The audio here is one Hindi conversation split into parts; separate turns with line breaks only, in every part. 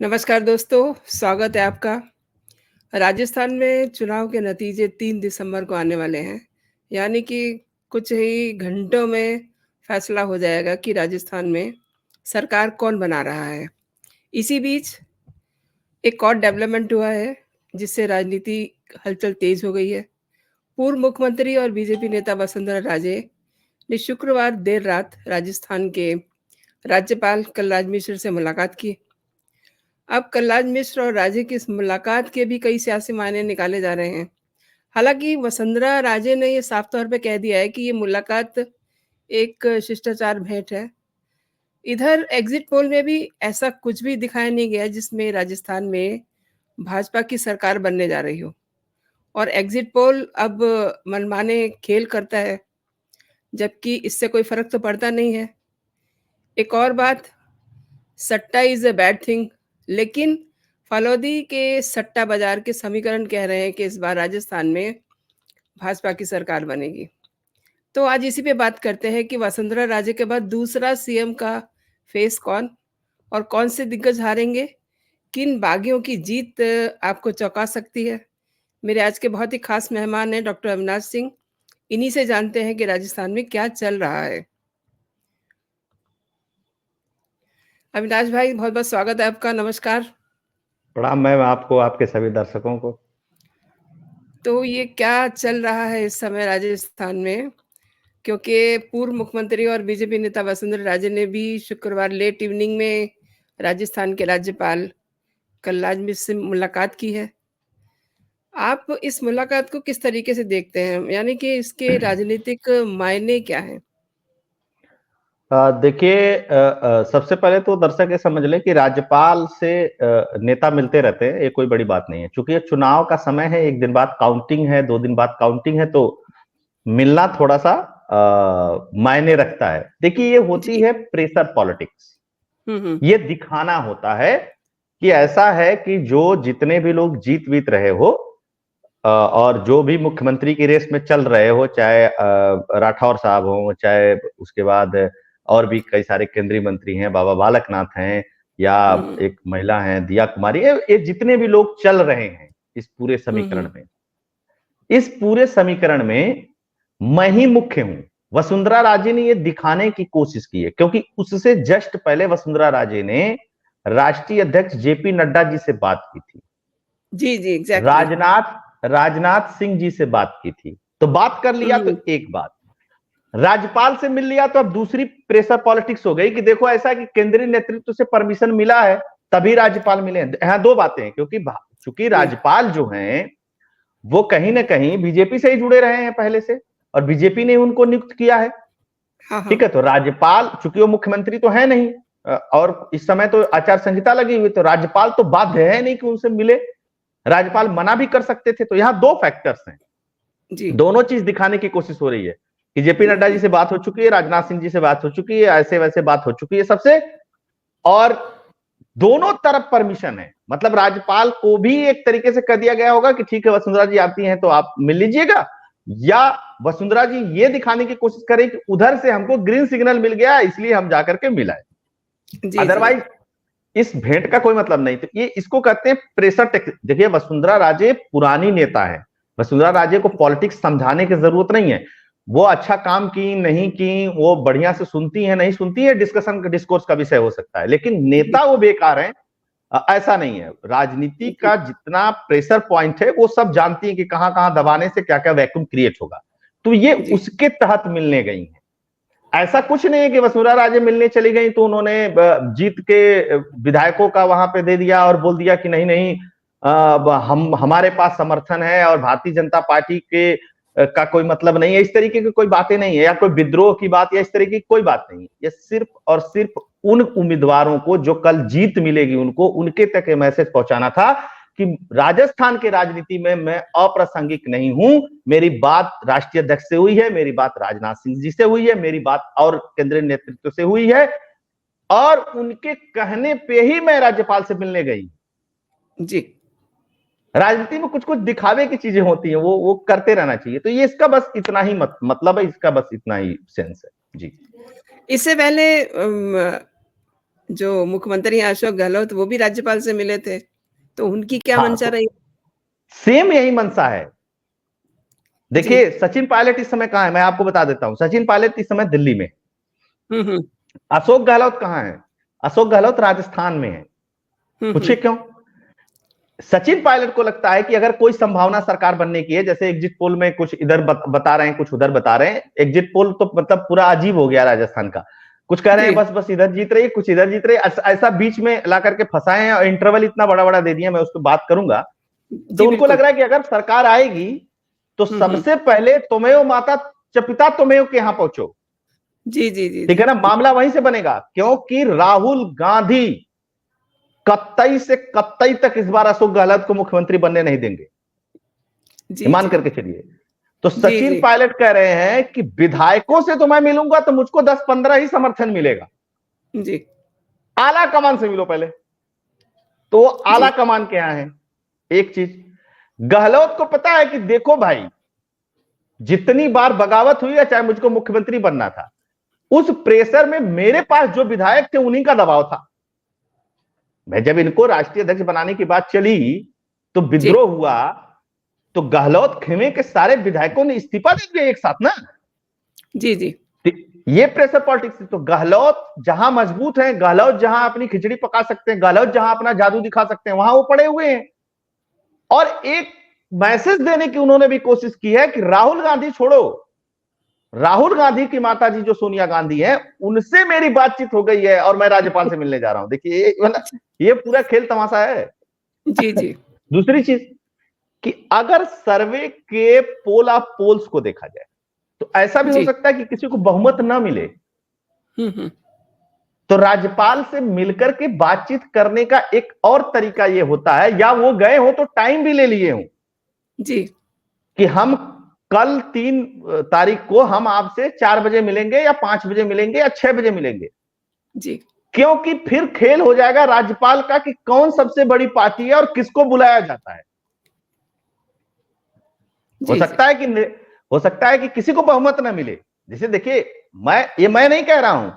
नमस्कार दोस्तों, स्वागत है आपका। राजस्थान में चुनाव के नतीजे 3 दिसंबर को आने वाले हैं, यानी कि कुछ ही घंटों में फैसला हो जाएगा कि राजस्थान में सरकार कौन बना रहा है। इसी बीच एक और डेवलपमेंट हुआ है, जिससे राजनीति हलचल तेज हो गई है। पूर्व मुख्यमंत्री और बीजेपी नेता वसुंधरा राजे ने शुक्रवार देर रात राजस्थान के राज्यपाल कलराज मिश्र से मुलाकात की। अब कलराज मिश्र और राजे की इस मुलाकात के भी कई सियासी मायने निकाले जा रहे हैं। हालांकि वसुंधरा राजे ने ये साफ तौर पे कह दिया है कि ये मुलाकात एक शिष्टाचार भेंट है। इधर एग्जिट पोल में भी ऐसा कुछ भी दिखाया नहीं गया जिसमें राजस्थान में भाजपा की सरकार बनने जा रही हो, और एग्जिट पोल अब मनमाने खेल करता है, जबकि इससे कोई फर्क तो पड़ता नहीं है। एक और बात, सट्टा इज़ अ बैड थिंग, लेकिन फलौदी के सट्टा बाजार के समीकरण कह रहे हैं कि इस बार राजस्थान में भाजपा की सरकार बनेगी। तो आज इसी पे बात करते हैं कि वसुंधरा राजे के बाद दूसरा सीएम का फेस कौन, और कौन से दिग्गज हारेंगे, किन बागियों की जीत आपको चौंका सकती है। मेरे आज के बहुत ही खास मेहमान हैं डॉक्टर अविनाश सिंह। इन्हीं से जानते हैं कि राजस्थान में क्या चल रहा है। अविनाश भाई, बहुत बहुत स्वागत है आपका। नमस्कार।
प्रणाम मैम, आपको, आपके सभी दर्शकों को।
तो ये क्या चल रहा है इस समय राजस्थान में, क्योंकि पूर्व मुख्यमंत्री और बीजेपी नेता वसुंधरा राजे ने भी शुक्रवार लेट इवनिंग में राजस्थान के राज्यपाल कलराज मिश्र से मुलाकात की है। आप इस मुलाकात को किस तरीके से देखते हैं, यानी कि इसके राजनीतिक मायने क्या हैं?
देखिए, सबसे पहले तो दर्शक ये समझ ले कि राज्यपाल से नेता मिलते रहते हैं, ये कोई बड़ी बात नहीं है। चूंकि ये चुनाव का समय है, एक दिन बाद काउंटिंग है, 2 दिन बाद काउंटिंग है, तो मिलना थोड़ा सा मायने रखता है। देखिए, ये होती है प्रेशर पॉलिटिक्स। ये दिखाना होता है कि ऐसा है कि जो जितने भी लोग जीत वीत रहे हो और जो भी मुख्यमंत्री की रेस में चल रहे हो, चाहे राठौर साहब हो, चाहे उसके बाद और भी कई सारे केंद्रीय मंत्री हैं, बाबा बालकनाथ हैं, या एक महिला हैं दिया कुमारी, ये जितने भी लोग चल रहे हैं इस पूरे समीकरण में, इस पूरे समीकरण में मैं ही मुख्य हूं। वसुंधरा राजे ने ये दिखाने की कोशिश की है, क्योंकि उससे जस्ट पहले वसुंधरा राजे ने राष्ट्रीय अध्यक्ष जेपी नड्डा जी से बात की थी।
जी जी, एग्जैक्टली।
राजनाथ सिंह जी से बात की थी। तो बात कर लिया तो एक बात, राज्यपाल से मिल लिया तो अब दूसरी प्रेशर पॉलिटिक्स हो गई कि देखो ऐसा कि केंद्रीय नेतृत्व से परमिशन मिला है तभी राज्यपाल मिले। यहां दो बातें हैं, क्योंकि राज्यपाल जो हैं वो कहीं ना कहीं बीजेपी से ही जुड़े रहे हैं पहले से, और बीजेपी ने उनको नियुक्त किया है। ठीक है, तो राज्यपाल, चूंकि वो मुख्यमंत्री तो है नहीं और इस समय तो आचार संहिता लगी हुई, तो राज्यपाल तो बाध्य है नहीं कि उनसे मिले, राज्यपाल मना भी कर सकते थे। तो यहां दो फैक्टर्स हैं जी। दोनों चीज दिखाने की कोशिश हो रही है कि जेपी नड्डा जी से बात हो चुकी है, राजनाथ सिंह जी से बात हो चुकी है, ऐसे वैसे बात हो चुकी है सबसे, और दोनों तरफ परमिशन है। मतलब राज्यपाल को भी एक तरीके से कह दिया गया होगा कि ठीक है वसुंधरा जी आती हैं तो आप मिल लीजिएगा, या वसुंधरा जी ये दिखाने की कोशिश करें कि उधर से हमको ग्रीन सिग्नल मिल गया इसलिए हम जाकर के मिलाए। अदरवाइज इस भेंट का कोई मतलब नहीं। तो ये इसको कहते हैं प्रेशर टेक्निक। देखिए, वसुंधरा राजे पुरानी नेता है, वसुंधरा राजे को पॉलिटिक्स समझाने की जरूरत नहीं है। वो अच्छा काम की नहीं की, वो बढ़िया से सुनती है नहीं सुनती है, डिस्कशन का डिस्कोर्स का विषय हो सकता है, लेकिन नेता वो बेकार है ऐसा नहीं है। राजनीति का जितना प्रेशर पॉइंट है वो सब जानती है कि कहां कहां दबाने से क्या क्या वैक्यूम क्रिएट होगा। तो ये उसके तहत मिलने गई है। ऐसा कुछ नहीं है कि वसुंधरा राजे मिलने चली गई तो उन्होंने जीत के विधायकों का वहां पे दे दिया और बोल दिया कि नहीं नहीं हम हमारे पास समर्थन है और भारतीय जनता पार्टी के का कोई मतलब नहीं है। इस तरीके की कोई बातें नहीं है, या कोई विद्रोह की बात या इस तरीके की कोई बात नहीं है। ये सिर्फ और सिर्फ उन उम्मीदवारों को जो कल जीत मिलेगी उनको, उनके तक ये मैसेज पहुंचाना था कि राजस्थान के राजनीति में मैं अप्रासंगिक नहीं हूं। मेरी बात राष्ट्रीय अध्यक्ष से हुई है, मेरी बात राजनाथ सिंह जी से हुई है, मेरी बात और केंद्रीय नेतृत्व से हुई है, और उनके कहने पे ही मैं राज्यपाल से मिलने गई जी। राजनीति में कुछ कुछ दिखावे की चीजें होती हैं, वो करते रहना चाहिए। तो ये इसका बस इतना ही मतलब है, इसका बस इतना ही सेंस है जी।
इससे पहले जो मुख्यमंत्री हैं अशोक गहलोत, वो भी राज्यपाल से मिले थे, तो उनकी क्या
हाँ,
मंशा
तो
रही?
सेम यही मंशा है।
जी।
देखिए सचिन पायलट इस समय कहां है, मैं आपको बता देता हूं। सचिन पायलट इस समय दिल्ली में।
हुँ।
अशोक गहलोत कहां है? अशोक गहलोत राजस्थान में है।
हुँ।
पूछिए क्यों? सचिन पायलट को लगता है कि अगर कोई संभावना सरकार बनने की है, जैसे एग्जिट पोल में कुछ इधर बता रहे हैं, कुछ उधर बता रहे हैं। एग्जिट पोल तो मतलब पूरा अजीब हो गया राजस्थान का। कुछ कह रहे हैं
जी।
बस बस इधर जीत रही है, कुछ इधर जीत रही है, ऐसा बीच में ला करके फंसाए हैं और इंटरवल इतना बड़ा बड़ा दे दिया। मैं उस पर बात करूंगा। तो
जी,
उनको लग
बिल्कुल।
रहा है कि अगर सरकार आएगी तो
हुँ।
सबसे पहले तुमेव माता च पिता तुमेव के यहां पहुंचो। ठीक
जी।
है ना? मामला वहीं से बनेगा, क्योंकि राहुल गांधी कतई से कतई तक इस बार अशोक गहलोत को मुख्यमंत्री बनने नहीं देंगे।
जी,
मान
जी।
करके चलिए। तो
जी,
सचिन
जी।
पायलट कह रहे हैं कि विधायकों से तो मैं मिलूंगा तो मुझको 10-15 ही समर्थन मिलेगा।
जी,
आला कमान से मिलो पहले। तो वो आला
जी।
कमान के यहां है। एक चीज गहलोत को पता है कि देखो भाई, जितनी बार बगावत हुई है, चाहे मुझको मुख्यमंत्री बनना था, उस प्रेशर में मेरे पास जो विधायक थे उन्हीं का दबाव था। मैं जब इनको राष्ट्रीय अध्यक्ष बनाने की बात चली तो
जी।
विद्रोह हुआ, तो गहलोत खेमे के सारे विधायकों ने इस्तीफा दे दिया एक साथ ना।
जी, जी।
ये प्रेशर पॉलिटिक्स है। तो गहलोत जहां मजबूत है, गहलोत जहां अपनी खिचड़ी पका सकते हैं, गहलोत जहां अपना जादू दिखा सकते हैं, वहां वो पड़े हुए हैं। और एक मैसेज देने की उन्होंने भी कोशिश की है कि राहुल गांधी छोड़ो, राहुल गांधी की माता जी जो सोनिया गांधी है, उनसे मेरी बातचीत हो गई है और मैं राज्यपाल से मिलने जा रहा हूं। देखिए ये पूरा खेल तमाशा है।
जी, जी।
दूसरी चीज कि अगर सर्वे के पोल ऑफ पोल्स को देखा जाए तो ऐसा भी हो
जी।
सकता है कि किसी को बहुमत ना मिले,
हुँ।
तो राज्यपाल से मिलकर के बातचीत करने का एक और तरीका यह होता है, या वो गए हो तो टाइम भी ले लिए हो
जी,
कि हम कल 3 तारीख को हम आपसे 4 बजे मिलेंगे या 5 बजे मिलेंगे या 6 बजे मिलेंगे।
जी।
क्योंकि फिर खेल हो जाएगा राज्यपाल का कि कौन सबसे बड़ी पार्टी है और किसको बुलाया जाता है। हो
जी, जी।
सकता है कि हो सकता है कि किसी को बहुमत ना मिले। जैसे देखिए, मैं नहीं कह रहा हूं,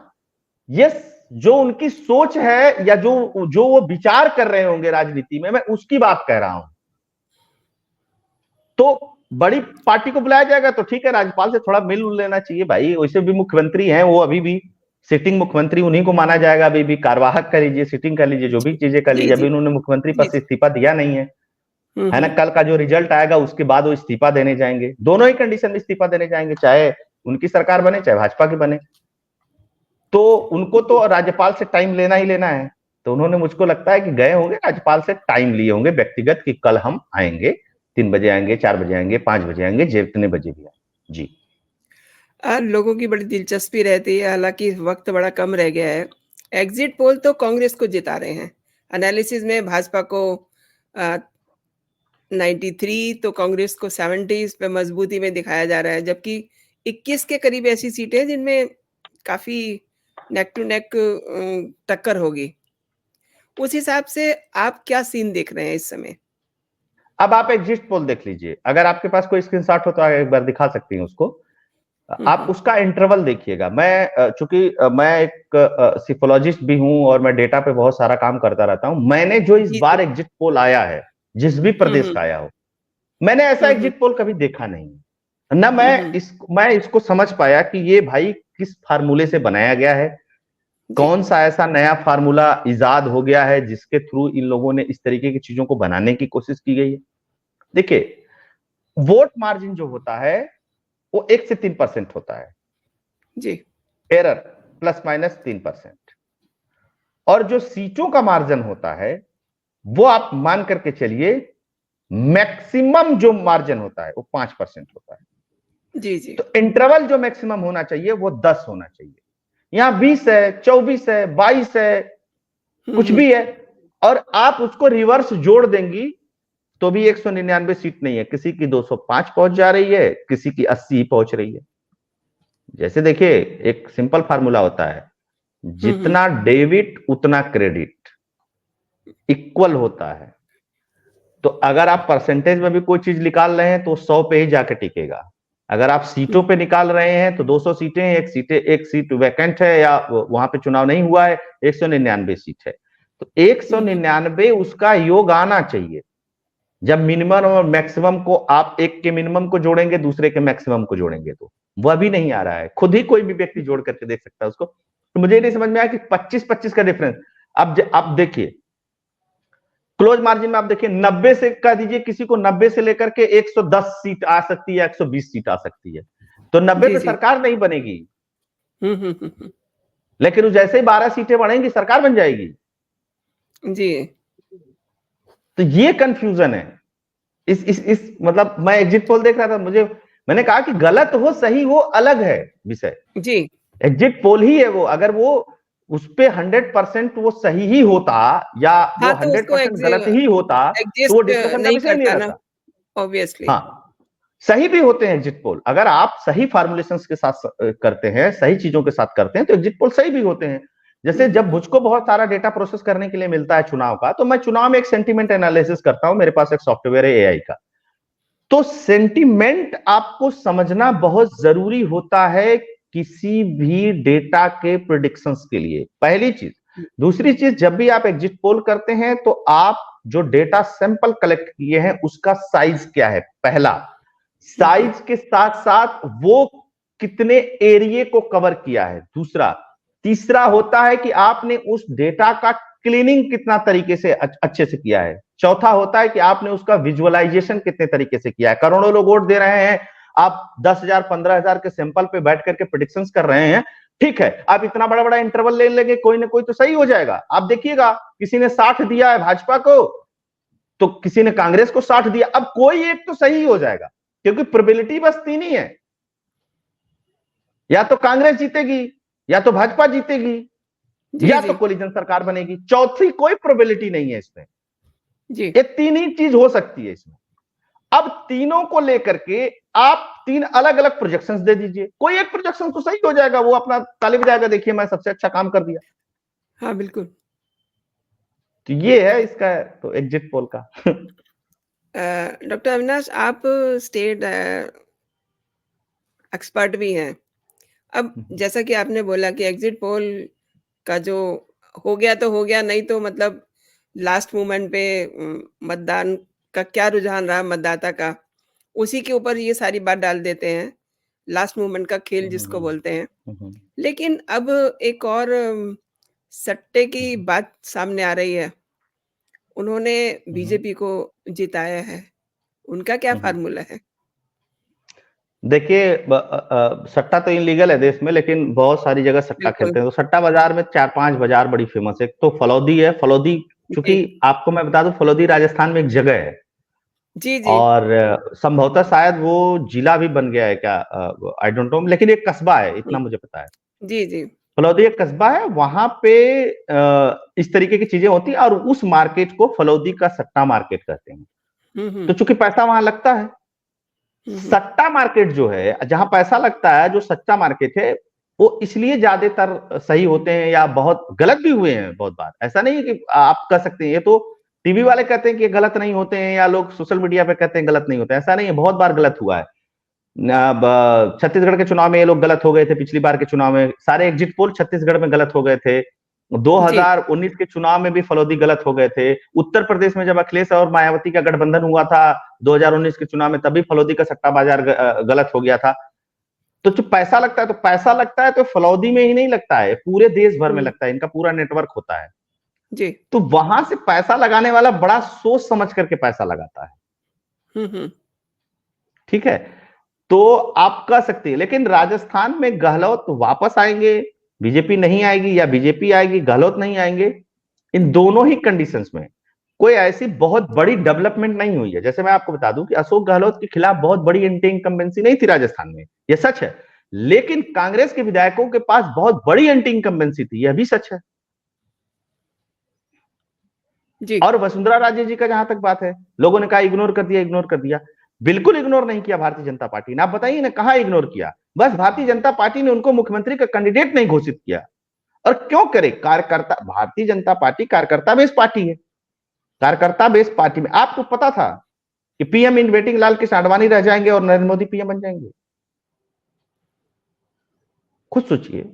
ये जो उनकी सोच है या जो जो वो विचार कर रहे होंगे राजनीति में, मैं उसकी बात कह रहा हूं। तो बड़ी पार्टी को बुलाया जाएगा तो ठीक है, राज्यपाल से थोड़ा मिल लेना चाहिए भाई। वैसे भी मुख्यमंत्री हैं वो, अभी भी सिटिंग मुख्यमंत्री उन्हीं को माना जाएगा। अभी भी कार्यवाहक कर लीजिए, सिटिंग कर लीजिए, जो भी चीजें कर
जी,
लीजिए,
जी।
अभी उन्होंने मुख्यमंत्री पद
जी,
से
जी।
इस्तीफा दिया नहीं है ना?
हुँ।
कल का जो रिजल्ट आएगा उसके बाद वो इस्तीफा देने जाएंगे। दोनों ही कंडीशन में इस्तीफा देने जाएंगे, चाहे उनकी सरकार बने चाहे भाजपा की बने। तो उनको तो राज्यपाल से टाइम लेना ही लेना है। तो उन्होंने, मुझको लगता है कि गए होंगे राज्यपाल से टाइम लिए होंगे व्यक्तिगत, कि कल हम आएंगे, 3 बजे आएंगे, 4 बजे आएंगे, 5 बजे आएंगे, जितने बजे भी आए। जी।
लोगों की बड़ी दिलचस्पी रहती है, हालाँकि वक़्त बड़ा कम रह गया है। एग्ज़िट पोल तो कांग्रेस को जिता रहे हैं। एनालिसिस में भाजपा को अ, 93 तो कांग्रेस को 70 इस पे मज़बूती में दिखाया जा रहा है, जबकि 21 के करीब ऐसी सीटें हैं जिनमें काफ़ी नेक टू नेक टक्कर होगी। उस हिसाब से आप क्या सीन देख रहे हैं इस समय?
अब आप एग्जिट पोल देख लीजिए, अगर आपके पास कोई स्क्रीनशॉट हो तो आप एक बार दिखा सकती हैं उसको। आप
हुँ।
उसका इंटरवल देखिएगा। मैं चूंकि मैं एक सिफोलॉजिस्ट भी हूं और मैं डेटा पे बहुत सारा काम करता रहता हूं, मैंने जो इस
जी, जी।
बार एग्जिट पोल आया है, जिस भी प्रदेश
हुँ।
का आया हो, मैंने ऐसा
हुँ।
एग्जिट पोल कभी देखा नहीं है ना।
हुँ।
मैं इसको समझ पाया कि ये भाई किस फार्मूले से बनाया गया है,
जी।
कौन सा ऐसा नया फार्मूला इजाद हो गया है जिसके थ्रू इन लोगों ने इस तरीके की चीजों को बनाने की कोशिश की गई है। देखिए, वोट मार्जिन जो होता है वो 1 से 3% होता है,
जी।
एरर ±3%। और जो सीटों का मार्जिन होता है वो आप मान करके चलिए, मैक्सिमम जो मार्जिन होता है वो 5% होता है।
जी, जी।
तो इंटरवल जो मैक्सिमम होना चाहिए वो 10 होना चाहिए। यहां 20 है, 24 है, 22 है, कुछ
हुँ।
भी है, और आप उसको रिवर्स जोड़ देंगी तो भी 199 सीट नहीं है। किसी की 205 पहुंच जा रही है, किसी की 80 पहुंच रही है। जैसे देखिए, एक सिंपल फार्मूला होता है,
हुँ।
जितना डेबिट उतना क्रेडिट इक्वल होता है। तो अगर आप परसेंटेज में भी कोई चीज निकाल रहे हैं तो 100 पे ही जाके टिकेगा। अगर आप सीटों पे निकाल रहे हैं तो 200 सीटें, एक सीट वैकेंट है या वहां पे चुनाव नहीं हुआ है, 199 सीट है, तो 199 उसका योग आना चाहिए। जब मिनिमम और मैक्सिमम को आप एक के मिनिमम को जोड़ेंगे, दूसरे के मैक्सिमम को जोड़ेंगे, तो वह भी नहीं आ रहा है। खुद ही कोई भी व्यक्ति जोड़ करके देख सकता है उसको। तो मुझे नहीं समझ में आया कि 25-25 का डिफरेंस। अब देखिए क्लोज मार्जिन में, आप देखिए 90 से कह दीजिए किसी को, 90 से लेकर के 110 सीट आ सकती है, 120 सीट आ सकती है, तो 90
जी,
पे
जी।
सरकार नहीं बनेगी।
हुँ, हुँ, हुँ, हुँ।
लेकिन जैसे ही 12 सीटें बढ़ेंगी सरकार बन जाएगी।
जी।
तो ये कंफ्यूजन है। इस मतलब मैं एग्जिट पोल देख रहा था, मैंने कहा कि गलत हो सही हो अलग है विषय,
जी।
एग्जिट पोल ही है वो। अगर वो उस पे 100% वो सही ही होता या वो
हाँ, तो उसको
100% गलत ही होता, तो वो
एग्ज़िस्ट
डिस्कशन का
नहीं
विषय नहीं
करता ना,
रहता।
ऑब्वियसली।
हाँ, सही भी होते हैं एग्जिट पोल, अगर आप सही फार्मुलेशंस के साथ करते हैं, सही चीजों के साथ करते हैं, तो एग्जिट पोल सही भी होते हैं।
हुँ,
जैसे
हुँ,
जब
हुँ।
मुझको बहुत सारा डेटा प्रोसेस करने के लिए मिलता है चुनाव का, तो मैं चुनाव में एक सेंटीमेंट एनालिसिस करता हूं, मेरे पास एक सॉफ्टवेयर है एआई का। तो सेंटीमेंट आपको समझना बहुत जरूरी होता है किसी भी डेटा के प्रिडिक्शंस के लिए, पहली चीज। दूसरी चीज, जब भी आप एग्जिट पोल करते हैं तो आप जो डेटा सैंपल कलेक्ट किए हैं उसका साइज क्या है, पहला।
हुँ, हुँ।
साइज के साथ साथ वो कितने एरिया को कवर किया है, दूसरा। तीसरा होता है कि आपने उस डेटा का क्लीनिंग कितना तरीके से अच्छे से किया है। चौथा होता है कि आपने उसका विजुअलाइजेशन कितने तरीके से किया है। करोड़ों लोग वोट दे रहे हैं, आप 10,000 15,000 के सैंपल पे बैठ करके प्रेडिक्शंस कर रहे हैं, ठीक है। आप इतना बड़ा बड़ा इंटरवल ले लेंगे, कोई ना कोई तो सही हो जाएगा। आप देखिएगा, किसी ने 60 दिया है भाजपा को, तो किसी ने कांग्रेस को 60 दिया, अब कोई एक तो सही हो जाएगा, क्योंकि प्रोबेबिलिटी बस तीन ही है, या तो कांग्रेस जीतेगी, या तो भाजपा जीतेगी,
जी,
या तो
जी।
कोलिजन सरकार बनेगी। चौथी कोई प्रोबेबिलिटी नहीं है इसमें।
जी।
ये तीन ही चीज हो सकती है इसमें। अब तीनों को लेकर के आप तीन अलग अलग प्रोजेक्शंस दे दीजिए, कोई एक प्रोजेक्शन तो सही हो जाएगा, वो अपना ताली बजाएगा, देखिए मैं सबसे अच्छा काम कर दिया।
हाँ, बिल्कुल।
तो ये है इसका तो एग्जिट पोल का।
डॉक्टर अविनाश, आप स्टेट एक्सपर्ट भी हैं। अब जैसा कि आपने बोला कि एग्ज़िट पोल का जो हो गया तो हो गया, नहीं तो मतलब लास्ट मोमेंट पे मतदान का क्या रुझान रहा मतदाता का, उसी के ऊपर ये सारी बात डाल देते हैं। लास्ट मोमेंट का खेल जिसको बोलते हैं। लेकिन अब एक और सट्टे की बात सामने आ रही है। उन्होंने बीजेपी को जिताया है। उनका क्या फ़ॉर्मूला है?
देखिए, सट्टा तो इलीगल है देश में, लेकिन बहुत सारी जगह सट्टा
बिल्कुल।
खेलते हैं। तो सट्टा बाजार में 4-5 बाजार बड़ी फेमस है। एक तो फलौदी है। फलौदी,
जी।
चूंकि आपको मैं बता दूं, फलौदी राजस्थान में एक जगह है,
जी, जी।
और संभवतः शायद वो जिला भी बन गया है क्या, आई डोंट नो, लेकिन एक कस्बा है,
हुँ।
इतना मुझे पता है।
जी, जी।
फलौदी एक कस्बा है, वहां पे इस तरीके की चीजें होती हैं, और उस मार्केट को फलौदी का सट्टा मार्केट कहते हैं।
हुँ,
तो
हुँ।
चूंकि पैसा वहां लगता है,
हुँ, हुँ।
सट्टा मार्केट जो है, जहां पैसा लगता है, जो सच्चा मार्केट है, वो इसलिए ज्यादातर सही होते हैं, या बहुत गलत भी हुए हैं बहुत बार। ऐसा नहीं है कि आप कह सकते हैं ये तो टीवी वाले कहते हैं कि गलत नहीं होते हैं, या लोग सोशल मीडिया पे कहते हैं गलत नहीं होते हैं, ऐसा नहीं है, बहुत बार गलत हुआ है। छत्तीसगढ़ के चुनाव में ये लोग गलत हो गए थे, पिछली बार के चुनाव में सारे एग्जिट पोल छत्तीसगढ़ में गलत हो गए थे।
जी।
2019 के चुनाव में भी फलौदी गलत हो गए थे। उत्तर प्रदेश में जब अखिलेश और मायावती का गठबंधन हुआ था 2019 के चुनाव में, तभी फलौदी का सट्टा बाजार गलत हो गया था। तो जो पैसा लगता है, तो पैसा लगता है तो फलौदी में ही नहीं लगता है, पूरे देश भर में
हुँ।
लगता है, इनका पूरा नेटवर्क होता है।
जी।
तो वहां से पैसा लगाने वाला बड़ा सोच समझ करके पैसा लगाता है,
हुँ, हुँ।
ठीक है। तो आप कह सकते हैं, लेकिन राजस्थान में गहलोत वापस आएंगे, बीजेपी नहीं आएगी, या बीजेपी आएगी गहलोत नहीं आएंगे, इन दोनों ही कंडीशंस में कोई ऐसी बहुत बड़ी डेवलपमेंट नहीं हुई है। जैसे मैं आपको बता दूं कि अशोक गहलोत के खिलाफ बहुत बड़ी एंटी इनकम्बेंसी नहीं थी राजस्थान में, यह सच है। लेकिन कांग्रेस के विधायकों के पास बहुत बड़ी एंटी इनकम्बेंसी थी, यह भी सच है।
जी।
और वसुंधरा राजे जी का जहां तक बात है, लोगों ने कहा इग्नोर कर दिया, इग्नोर कर दिया। बिल्कुल इग्नोर नहीं किया भारतीय जनता पार्टी ने। आप बताइए ना, कहां इग्नोर किया? बस भारतीय जनता पार्टी ने उनको मुख्यमंत्री का कैंडिडेट नहीं घोषित किया। और क्यों करे? कार्यकर्ता, भारतीय जनता पार्टी कार्यकर्ता बेस्ड पार्टी है। कार्यकर्ता बेस्ड पार्टी में आपको पता था कि PM in waiting Lal Krishna Advani रह जाएंगे और नरेंद्र मोदी पीएम बन जाएंगे? खुद सोचिए।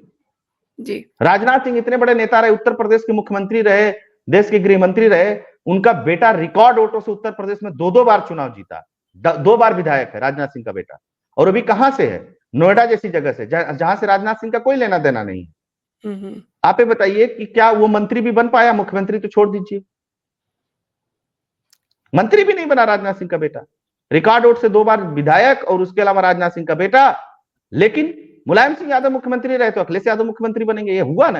जी।
राजनाथ सिंह इतने बड़े नेता रहे, उत्तर प्रदेश के मुख्यमंत्री रहे, देश के गृह मंत्री रहे, उनका बेटा रिकॉर्ड वोटों से उत्तर प्रदेश में दो दो बार चुनाव जीता, 2 बार विधायक है राजनाथ सिंह का बेटा। और अभी कहां से है? नोएडा जैसी जगह से, जहां से राजनाथ सिंह का कोई लेना देना नहीं है। आप ये बताइए कि क्या वो मंत्री भी बन पाया? मुख्यमंत्री तो छोड़ दीजिए, मंत्री भी नहीं बना राजनाथ सिंह का बेटा। रिकॉर्ड वोट से 2 बार विधायक और उसके अलावा राजनाथ सिंह का बेटा। लेकिन मुलायम सिंह यादव मुख्यमंत्री रहे तो अखिलेश यादव मुख्यमंत्री बनेंगे, ये हुआ ना।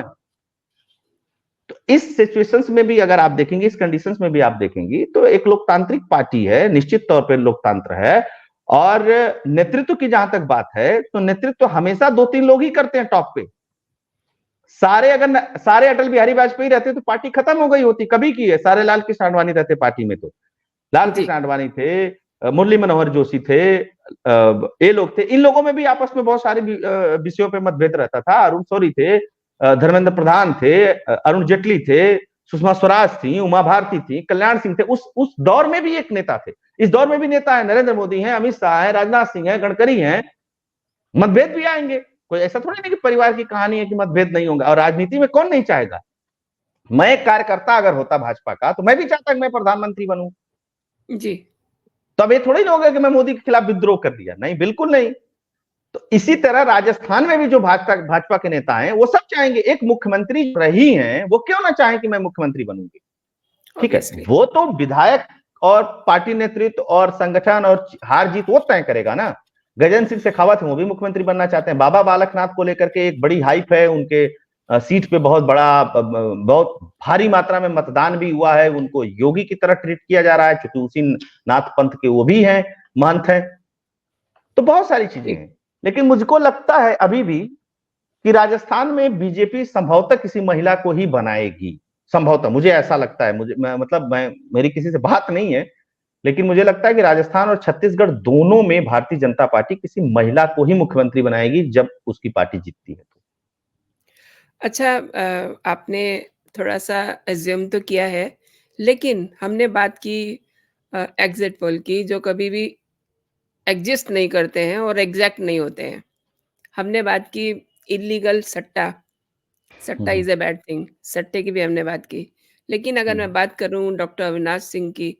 तो इस सिचुएशंस में भी अगर आप देखेंगे, इस कंडीशंस में भी आप देखेंगे, तो एक लोकतांत्रिक पार्टी है, निश्चित तौर पर लोकतंत्र है। और नेतृत्व की जहां तक बात है, तो नेतृत्व हमेशा 2-3 लोग ही करते हैं टॉप पे। सारे अटल बिहारी वाजपेयी रहते तो पार्टी खत्म हो गई होती, कभी की है। सारे लाल कृष्ण आडवाणी रहते पार्टी में तो लाल कृष्ण आडवाणी थे, मुरली मनोहर जोशी थे, ये लोग थे। इन लोगों में भी आपस में बहुत सारे विषयों पे मतभेद रहता था। अरुण शौरी थे, धर्मेंद्र प्रधान थे, अरुण जेटली थे, सुषमा स्वराज थी, उमा भारती थी, कल्याण सिंह थे। उस दौर में भी एक नेता थे। इस दौर में भी नेता है, नरेंद्र मोदी हैं, अमित शाह हैं, राजनाथ सिंह हैं, गडकरी हैं। मतभेद भी आएंगे, कोई ऐसा थोड़ी नहीं कि परिवार की कहानी है कि मतभेद नहीं होगा। और राजनीति में कौन नहीं चाहेगा? मैं एक कार्यकर्ता अगर होता भाजपा का, तो मैं भी चाहता कि मैं प्रधानमंत्री बनूं।
जी।
तो अब ये थोड़ी ना होगा कि मैं मोदी के खिलाफ विद्रोह कर दिया, नहीं, बिल्कुल नहीं। तो इसी तरह राजस्थान में भी जो भाजपा के नेता हैं, वो सब चाहेंगे, एक मुख्यमंत्री रही हैं, वो क्यों ना चाहें कि मैं मुख्यमंत्री बनूंगी। ठीक है, वो तो विधायक और पार्टी नेतृत्व और संगठन और हार जीत वो तय करेगा ना। गजेंद्र सिंह शेखावत है, वो भी मुख्यमंत्री बनना चाहते हैं। बाबा बालकनाथ को लेकर के एक बड़ी हाइप है, उनके सीट पे बहुत भारी मात्रा में मतदान भी हुआ है। उनको योगी की तरह ट्रीट किया जा रहा है, क्योंकि उसी नाथ पंथ के वो भी हैं, महंत हैं। तो बहुत सारी चीजें हैं। लेकिन मुझको लगता है अभी भी कि राजस्थान में बीजेपी संभवतः किसी महिला को ही बनाएगी, संभवतः, मुझे ऐसा लगता है। मेरी किसी से बात नहीं है, लेकिन मुझे लगता है कि राजस्थान और छत्तीसगढ़ दोनों में भारतीय जनता पार्टी किसी महिला को ही मुख्यमंत्री बनाएगी जब उसकी पार्टी जीतती है तो।
अच्छा, आपने थोड़ा-सा अज़्यूम तो किया है, लेकिन हमने बात की एग्ज़िट पोल की, जो कभी भी एग्ज़िस्ट नहीं करते हैं और एग्ज़ैक्ट नहीं होते हैं। हमने बात की इल्लीगल सट्टा इज़ अ बैड थिंग, सट्टे की भी हमने बात की। लेकिन अगर मैं बात करूँ डॉक्टर अविनाश सिंह की,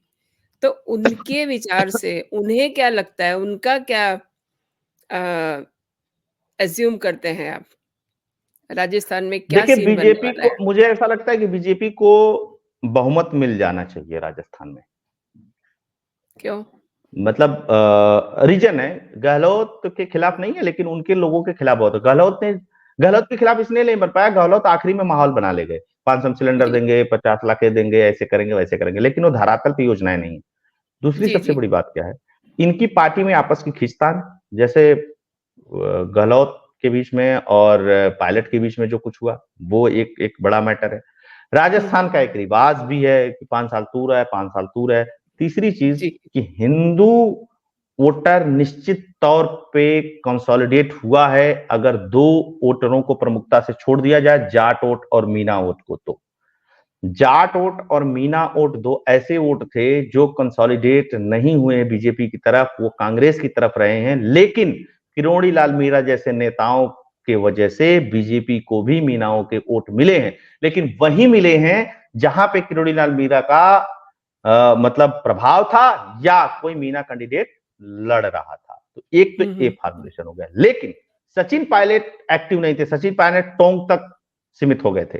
तो उनके विचार से उन्हें क्या लगता है, उनका क्या अज़्यूम करते हैं आप? राजस्थान में क्या
देखिए,
सीन बनने
बीजेपी
वाला
को,
है?
मुझे ऐसा लगता है कि बीजेपी को बहुमत मिल जाना चाहिए राजस्थान में।
क्यों?
मतलब रीजन है, गहलोत के खिलाफ नहीं है, लेकिन उनके लोगों के खिलाफ बहुत है। गहलोत के खिलाफ इसलिए नहीं बन पाया, गहलोत आखिरी में माहौल बना ले गए, 500 सिलेंडर
जी।
देंगे, 50 लाख देंगे, ऐसे करेंगे वैसे करेंगे, लेकिन वो धरातल पे योजनाएं नहीं है। दूसरी
जी,
सबसे
जी।
बड़ी बात क्या है, इनकी पार्टी में आपस की खींचतान, जैसे गहलोत के बीच में और पायलट के बीच में जो कुछ हुआ, वो एक एक बड़ा मैटर है। राजस्थान का एक रिवाज भी है कि 5 साल तू रहा है, 5 साल तू रहा है। तीसरी चीज
जी।
कि हिंदू वोटर निश्चित तौर पे कंसोलिडेट हुआ है अगर 2 वोटरों को प्रमुखता से छोड़ दिया जाए, जाट वोट और मीना वोट को। तो जाट वोट और मीना वोट 2 ऐसे वोट थे जो कंसोलिडेट नहीं हुए बीजेपी की तरफ, वो कांग्रेस की तरफ रहे हैं। लेकिन किरोड़ी लाल मीणा जैसे नेताओं के वजह से बीजेपी को भी मीनाओं के वोट मिले हैं, लेकिन वही मिले हैं जहां पे किरोड़ी लाल मीणा का मतलब प्रभाव था या कोई मीना कैंडिडेट लड़ रहा था। तो एक तो ये फॉर्मुलेशन हो गया। लेकिन सचिन पायलट एक्टिव नहीं थे, सचिन पायलट टोंक तक सीमित हो गए थे।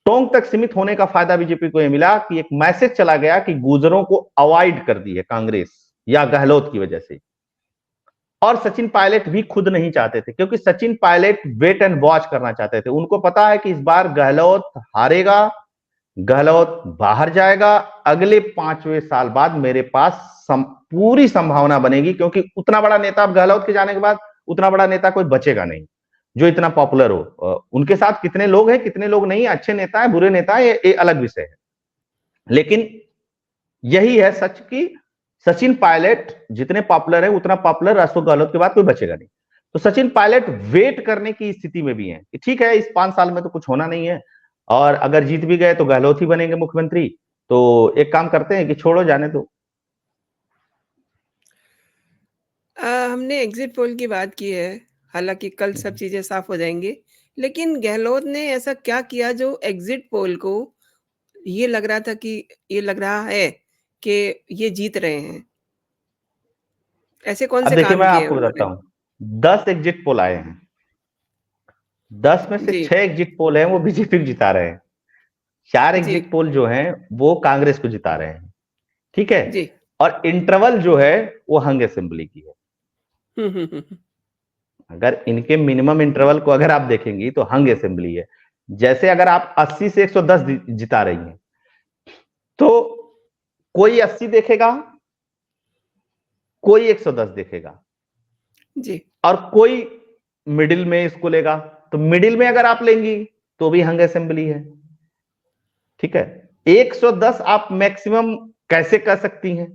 टोंक तक सीमित होने का फायदा बीजेपी को यह मिला कि एक मैसेज चला गया कि गुर्जरों को अवॉइड कर दी है कांग्रेस या गहलोत की वजह से। और सचिन पायलट भी खुद नहीं चाहते थे, क्योंकि Sachin Pilot wait and watch करना चाहते थे। उनको पता है कि इस बार गहलोत हारेगा, गहलोत बाहर जाएगा, अगले 5वें साल बाद मेरे पास पूरी संभावना बनेगी, क्योंकि उतना बड़ा नेता अब गहलोत के जाने के बाद उतना बड़ा नेता कोई बचेगा नहीं जो इतना पॉपुलर हो। उनके साथ कितने लोग हैं कितने लोग नहीं, अच्छे नेता है बुरे नेता है, ये अलग विषय है। लेकिन यही है सच कि सचिन पायलट जितने पॉपुलर है उतना पॉपुलर अशोक गहलोत के बाद कोई बचेगा नहीं। तो सचिन पायलट वेट करने की स्थिति में भी है कि ठीक है, इस 5 साल में तो कुछ होना नहीं है, और अगर जीत भी गए तो गहलोत ही बनेंगे मुख्यमंत्री, तो एक काम करते हैं कि छोड़ो, जाने दो।
हमने एग्जिट पोल की बात की है, हालाँकि कल सब चीज़ें साफ हो जाएँगी। लेकिन गहलोत ने ऐसा क्या किया जो एग्ज़िट पोल को ये लग रहा था कि ये लग रहा है कि ये जीत रहे हैं? ऐसे कौन
अब
से
देखिए
काम
मैं
किए हैं
आपको बताता
उन्होंने?
हूँ, 10 एग्जिट पोल आए हैं, 10 में से
जी,
6 एग्जिट पोल हैं वो बीजेपी को जिता रहे हैं, 4
जी,
एग्जिट पोल जो हैं वो कांग्रेस को जिता रहे हैं, ठीक है।
जी।
और इंटरवल जो है वो हंग असेंबली की है।
हुँ, हुँ, हुँ, हुँ।
अगर इनके मिनिमम इंटरवल को अगर आप देखेंगी तो हंग असेंबली है। जैसे अगर आप 80 से 110 जिता रही हैं, तो कोई 80 देखेगा, कोई 110 देखेगा,
जी,
और कोई मिडिल में इसको लेगा। तो मिडिल में अगर आप लेंगी तो भी हंग असेंबली है, ठीक है। 110 आप मैक्सिमम कैसे कर सकती हैं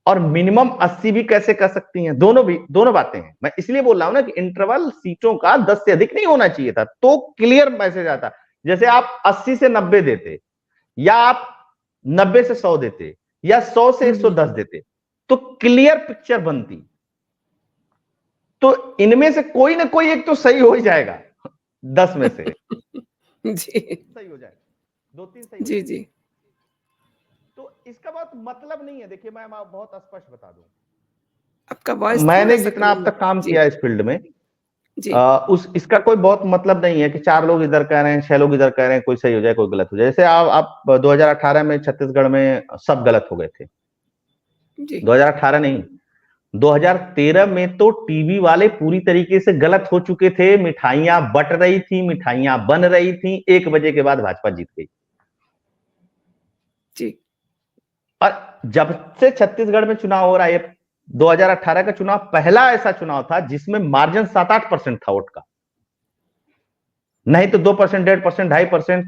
और मिनिमम 80 भी कैसे कर सकती हैं, दोनों बातें हैं। मैं इसलिए बोल रहा हूं ना कि इंटरवल सीटों का 10 से अधिक नहीं होना चाहिए था, तो क्लियर मैसेज आता। जैसे आप 80 से 90 देते, या आप 90 से 100 देते, या 100 से
हुँ, हुँ,
110 देते, तो क्लियर पिक्चर बनती। तो इनमें से कोई ना कोई एक तो सही हो ही जाएगा, 10 में से
जी,
सही हो जाएगा, 2-3 सही हो
जी,
जाएंगे।
जी।
तो इसका बहुत मतलब नहीं है। देखिए मैं बहुत स्पष्ट बता दूं,
आपका वॉइस
मैंने
थोड़ा-सा
जितना अब
कम
तक काम
जी,
किया है इस फील्ड में,
जी,
उस इसका कोई बहुत मतलब नहीं है कि 4 लोग इधर कह रहे हैं, 6 लोग इधर कह रहे हैं, कोई सही हो जाए कोई गलत हो जाए। जैसे आप 2018 में छत्तीसगढ़ में सब गलत हो गए थे,
जी।
2018 नहीं, 2013 में तो टीवी वाले पूरी तरीके से गलत हो चुके थे। मिठाइयां बट रही थी, मिठाइयां बन रही थी, 1 बजे के बाद भाजपा जीत गई।
जी,
और जब से छत्तीसगढ़ में चुनाव हो रहा है, 2018 का चुनाव पहला ऐसा चुनाव था जिसमें मार्जिन 7-8% था वोट का। नहीं तो 2%, 1.5%, 2.5%,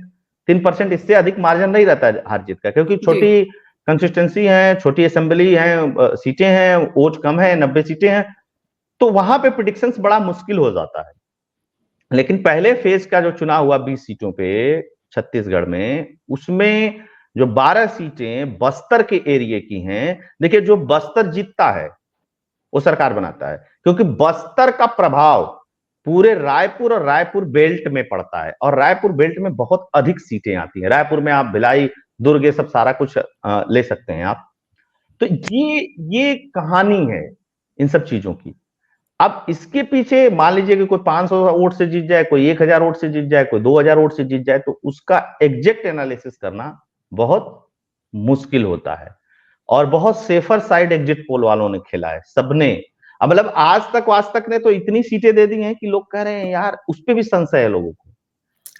3%, इससे अधिक मार्जिन नहीं रहता है हार जीत का, क्योंकि
जी,
छोटी कंसिस्टेंसी है, छोटी असेंबली है, सीटें हैं, वोट कम है, 90 सीटें हैं, तो वहां पे प्रिडिक्शंस बड़ा मुश्किल हो जाता है। लेकिन पहले फेज का जो चुनाव हुआ 20 सीटों पे छत्तीसगढ़ में, उसमें जो 12 सीटें बस्तर के एरिया की हैं। देखिए जो बस्तर जीतता है वो सरकार बनाता है, क्योंकि बस्तर का प्रभाव पूरे रायपुर और रायपुर बेल्ट में पड़ता है, और रायपुर बेल्ट में बहुत अधिक सीटें आती हैं। रायपुर में आप भिलाई, दुर्ग, ये सब सारा कुछ ले सकते हैं आप। तो ये कहानी है इन सब चीजों की। अब इसके पीछे मान लीजिए कि कोई 500 वोट से जीत जाए, कोई 1000 वोट से जीत जाए, कोई 2000 वोट से जीत जाए, तो उसका एग्जैक्ट एनालिसिस करना बहुत मुश्किल होता है। और बहुत सेफर साइड एग्जिट पोल वालों ने खेला है, सबने। अब मतलब आज तक ने तो इतनी सीटें दे दी हैं कि लोग कह रहे हैं यार, उस पर भी संशय है लोगों को।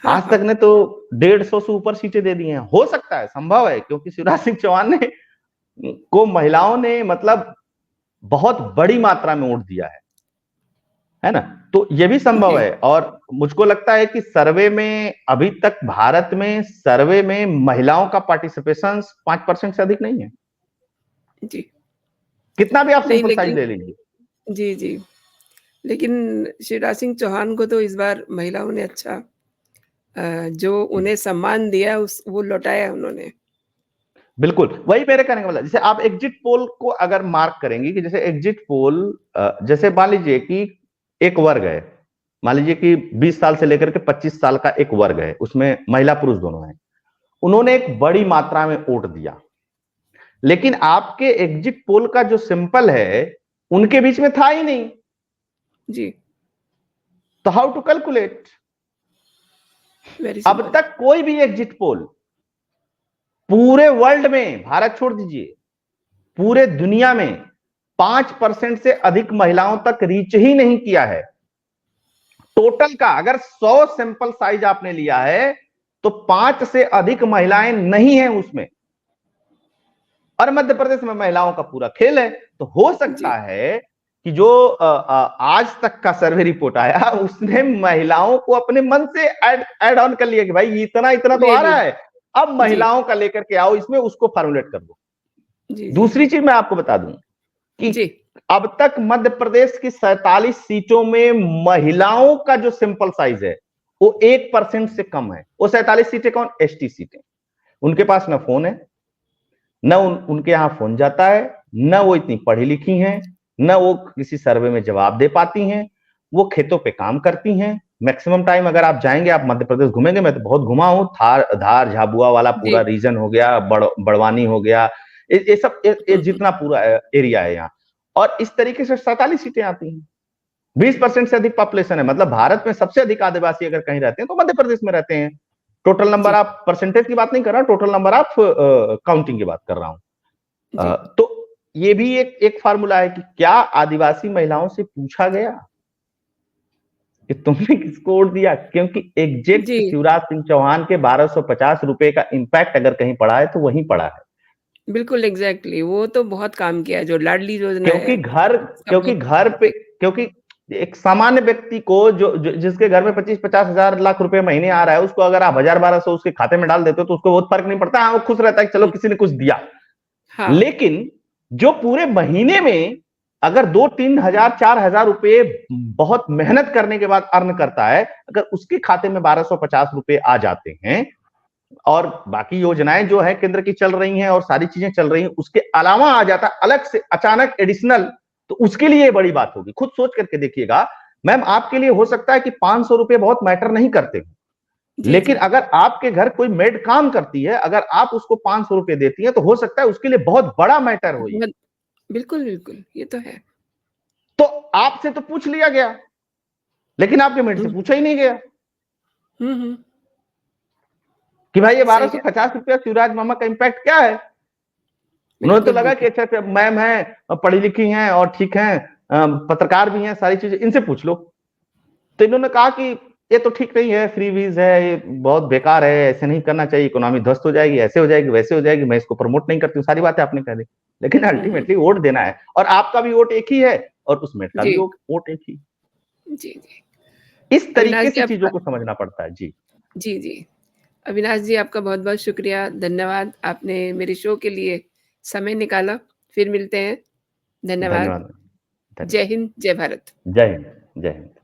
हाँ,
आज तक
हाँ।
ने तो 150 से ऊपर सीटें दे दी हैं। हो सकता है, संभव है, क्योंकि शिवराज सिंह चौहान ने को महिलाओं ने मतलब बहुत बड़ी मात्रा में वोट दिया है ना। तो ये भी संभव
जी,
है। और मुझको लगता है कि सर्वे में अभी तक भारत में सर्वे में महिलाओं का पार्टिसिपेशन 5% से अधिक नहीं है,
जी।
कितना भी आप
नहीं
सैंपल साइज
लेकिन
ले लीजिए।
जी, जी। लेकिन शिवराज सिंह चौहान को तो इस बार महिलाओं ने अच्छा जो उन्हें सम्मान दिया उस वो लौटाया उन्होंने।
बिल्कुल वही मेरे कहने का मतलब। जैसे आप एग्जिट पोल को अगर मार्क करेंगे कि जैसे एग्जिट पोल, जैसे मान लीजिए कि एक वर्ग है, मान लीजिए कि 20 साल से लेकर के 25 साल का एक वर्ग है, उसमें महिला पुरुष दोनों हैं, उन्होंने एक बड़ी मात्रा में वोट दिया। लेकिन आपके एग्जिट पोल का जो सिंपल है उनके बीच में था ही नहीं,
जी,
तो हाउ टू कैलकुलेट।
वेरी
अब
सिंपल।
तक कोई भी एग्जिट पोल पूरे वर्ल्ड में, भारत छोड़ दीजिए, पूरे दुनिया में 5% से अधिक महिलाओं तक रीच ही नहीं किया है। टोटल का अगर 100 सैंपल साइज आपने लिया है तो 5 से अधिक महिलाएं नहीं है उसमें। और मध्य प्रदेश में महिलाओं का पूरा खेल है। तो हो सकता
जी,
है कि जो आज तक का सर्वे रिपोर्ट आया उसने महिलाओं को अपने मन से ऐड ऑन कर लिया कि भाई इतना इतना तो
ले
आ
ली।
रहा है, अब
जी,
महिलाओं का लेकर के आओ, इसमें उसको फॉर्मुलेट कर दो।
जी, जी,
दूसरी चीज मैं आपको बता दूं कि
जी,
अब तक मध्य प्रदेश की 47 सीटों में महिलाओं का जो सिंपल साइज है वो 1% से कम है। वो 47 सीटें कौन? एसटी सीटें। उनके पास ना फोन है, न उनके यहां फोन जाता है, न वो इतनी पढ़ी लिखी हैं, न वो किसी सर्वे में जवाब दे पाती हैं। वो खेतों पे काम करती हैं मैक्सिमम टाइम। अगर आप जाएंगे, आप मध्य प्रदेश घूमेंगे, मैं तो बहुत घुमा हूँ, धार झाबुआ वाला पूरा
जी,
रीजन हो गया, बड़वानी हो गया, ये सब ये जितना पूरा एरिया है यहाँ। और इस तरीके से 47 सीटें आती हैं। 20% से अधिक पॉपुलेशन है, मतलब भारत में सबसे अधिक आदिवासी अगर कहीं रहते हैं तो मध्य प्रदेश में रहते हैं। टोटल नंबर,
जी,
आप परसेंटेज की बात नहीं कर रहा, टोटल नंबर ऑफ काउंटिंग की बात कर रहा हूं।
जी,
तो ये भी एक फार्मूला है कि क्या आदिवासी महिलाओं से पूछा गया कि तुमने किसको वोट दिया? क्योंकि एग्जैक्ट
जी,
शिवराज सिंह चौहान के 1250 रुपए का इंपैक्ट अगर कहीं पड़ा है तो वहीं पड़ा है।
बिल्कुल एग्ज़ैक्टली, वो तो बहुत काम किया है, जो लाडली योजना
क्योंकि
है,
घर
सबको
क्योंकि घर पे क्योंकि एक सामान्य व्यक्ति को जिसके घर में 25-50 हजार लाख रुपए महीने आ रहा है, उसको अगर आप 1000-1200 उसके खाते में डाल देते हो तो उसको बहुत फर्क नहीं पड़ता। हाँ, वो खुश रहता है कि चलो
हुँ,
किसी ने कुछ दिया।
हाँ,
लेकिन जो पूरे महीने में अगर 2-3 हजार 4 हजार रुपए बहुत मेहनत करने के बाद अर्न करता है, अगर उसके खाते में 1250 रुपए आ जाते हैं, और बाकी योजनाएं जो है केंद्र की चल रही हैं और सारी चीजें चल रही हैं, उसके अलावा आ जाता अलग से अचानक एडिशनल, तो उसके लिए बड़ी बात होगी। खुद सोच करके देखिएगा मैम, आपके लिए हो सकता है कि 500 रुपए बहुत मैटर नहीं करते,
जी,
लेकिन
जी,
अगर आपके घर कोई मेड काम करती है, अगर आप उसको 500 रुपए देती है, तो हो सकता है उसके लिए बहुत बड़ा मैटर हो ये।
बहुत बिल्कुल, बिल्कुल, ये तो है।
तो आपसे तो पूछ लिया गया, लेकिन आपके मेड से
हुँ,
पूछा ही नहीं गया
हुँ, हुँ,
कि भाई ये बारह
सही
सौ
कह
पचास रुपया शिवराज मामा का इंपैक्ट क्या है। उन्होंने तो
बिल्कुल,
लगा कि
बिल्कुल।
अच्छा अच्छा मैम है, पढ़ी लिखी हैं और ठीक हैं, पत्रकार भी हैं, सारी चीजें, इनसे पूछ लो। तो इन्होंने कहा कि ये तो ठीक नहीं है, फ्री वीज है, ये बहुत बेकार है, ऐसे नहीं करना चाहिए, इकोनॉमी ध्वस्त हो जाएगी, ऐसे हो जाएगी, वैसे हो जाएगी, मैं इसको प्रमोट नहीं करती हूँ, सारी बातें आपने कह दी। लेकिन
हुँ, हुँ,
अल्टीमेटली वोट देना है, और आपका भी वोट एक ही है और उस मेट का भी
जी,
वोट एक ही।
जी, जी।
इस
अविनाश
तरीके
जी
से चीजों
आपका
को समझना पड़ता है। जी,
जी, जी। अविनाश जी आपका बहुत-बहुत शुक्रिया, धन्यवाद। आपने मेरे शो के लिए समय निकाला। फिर मिलते हैं। धन्यवाद।
धन्यवाद।
जय
धन्यवाद।
हिंद, जय भारत।
जय हिंद। जय हिंद।